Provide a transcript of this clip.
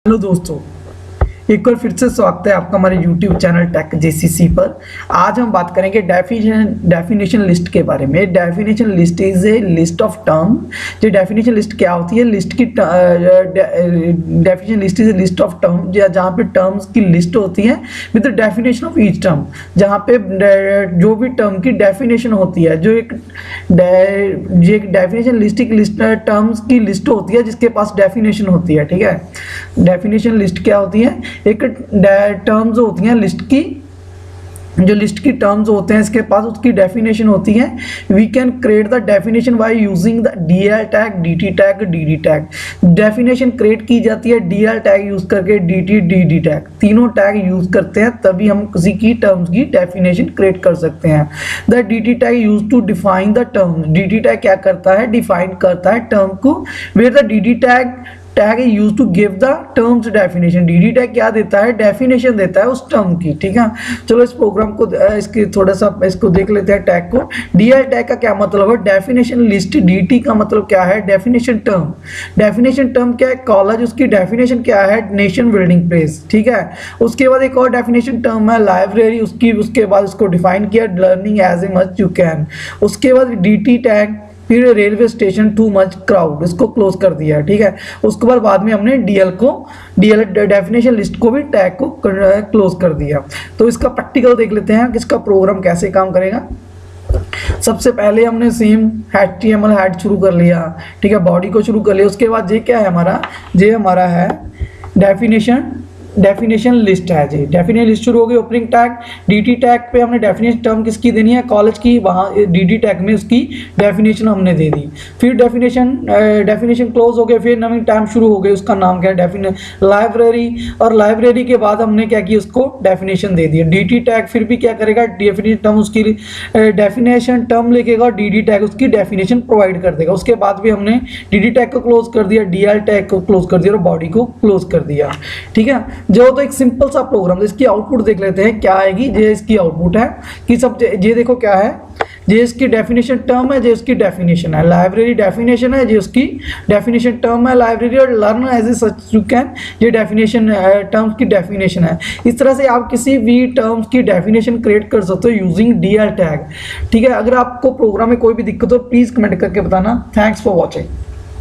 Hello दोस्तों, एक बार फिर से स्वागत है आपका हमारे YouTube चैनल टेक जेसीसी पर। आज हम बात करेंगे डेफिनेशन लिस्ट के बारे में। Definition list is a list of term. जो डेफिनेशन लिस्ट क्या होती है, लिस्ट की definition list is a list of term जहाँ पे टर्म्स की लिस्ट होती है with the definition of each term. जहाँ पे जो भी टर्म की डेफिनेशन होती है, जो एक डेफिनेशन लिस्ट एक लिस्ट टर्म्स की लिस्ट होती है जिसके पास डेफिनेशन होती है। ठीक है, डेफिनेशन लिस्ट क्या होती है? एक टर्म्स होती हैं लिस्ट की, जो लिस्ट की टर्म्स होते हैं इसके पास उसकी डेफिनेशन होती है। We can create the definition by using the DL tag, DT tag, DD tag. Definition create की जाती है डीएल टैग यूज करके, डीटी, डीडी टैग, तीनों टैग यूज करते हैं तभी हम किसी की टर्म्स की डेफिनेशन क्रिएट कर सकते हैं। The DT tag use to define the term. DT tag क्या करता है? डिफाइन करता है टर्म को। Where the DD tag use to give the terms definition. DD tag क्या देता है? डेफिनेशन देता है उस टर्म की। ठीक है, चलो इस प्रोग्राम को इसकी थोड़ा सा इसको देख लेते हैं। टैग को, डीएल टैग का क्या मतलब है? Definition list. डीटी का मतलब क्या है? Definition term. डेफिनेशन टर्म क्या है? कॉलेज, उसकी डेफिनेशन क्या है? Nation building place. ठीक है, उसके बाद एक और डेफिनेशन टर्म है लाइब्रेरी, उसके बाद उसको डिफाइन किया learning as a much you can. उसके बाद डीटी टैग, फिर railway station too much crowd, इसको क्लोज कर दिया। ठीक है, उसके बाद में हमने डीएल डेफिनेशन लिस्ट को भी टैग को क्लोज कर दिया। तो इसका प्रैक्टिकल देख लेते हैं कि इसका प्रोग्राम कैसे काम करेगा। सबसे पहले हमने सेम HTML हेड शुरू कर लिया। ठीक है, बॉडी को शुरू कर लिया। उसके बाद ये क्या है हमारा? ये हमारा है डेफिनेशन लिस्ट है जी। डेफिनेशन लिस्ट शुरू हो गई। ओपनिंग टैग, डीटी टैग पे हमने डेफिनेशन टर्म किसकी देनी है? कॉलेज की। वहाँ डीटी टैग में उसकी डेफिनेशन हमने दे दी। फिर डेफिनेशन क्लोज हो गया। फिर नई टैग शुरू हो गई, उसका नाम क्या है? लाइब्रेरी। और लाइब्रेरी के बाद हमने क्या किया? उसको डेफिनेशन दे दिया। डीटी टैग फिर भी क्या करेगा? डेफिनेशन टर्म, उसकी डेफिनेशन टर्म लिखेगा और डीडी टैग उसकी डेफिनेशन प्रोवाइड कर देगा। उसके बाद भी हमने डीडी टैग को क्लोज कर दिया, डीएल टैग को क्लोज कर दिया और बॉडी को क्लोज कर दिया। ठीक है, जो तो एक सिंपल सा प्रोग्राम। इसकी आउटपुट देख लेते हैं क्या आएगी। ये इसकी आउटपुट है कि सब ये देखो क्या है। ये इसकी डेफिनेशन टर्म है, ये उसकी डेफिनेशन है। लाइब्रेरी डेफिनेशन है, ये उसकी डेफिनेशन टर्म है लाइब्रेरी। और learn as a such you can, ये डेफिनेशन टर्म्स की डेफिनेशन है। इस तरह से आप किसी भी टर्म्स की डेफिनेशन क्रिएट कर सकते हो यूजिंग डीएल टैग। ठीक है, अगर आपको प्रोग्राम में कोई भी दिक्कत हो प्लीज कमेंट करके बताना। Thanks for watching.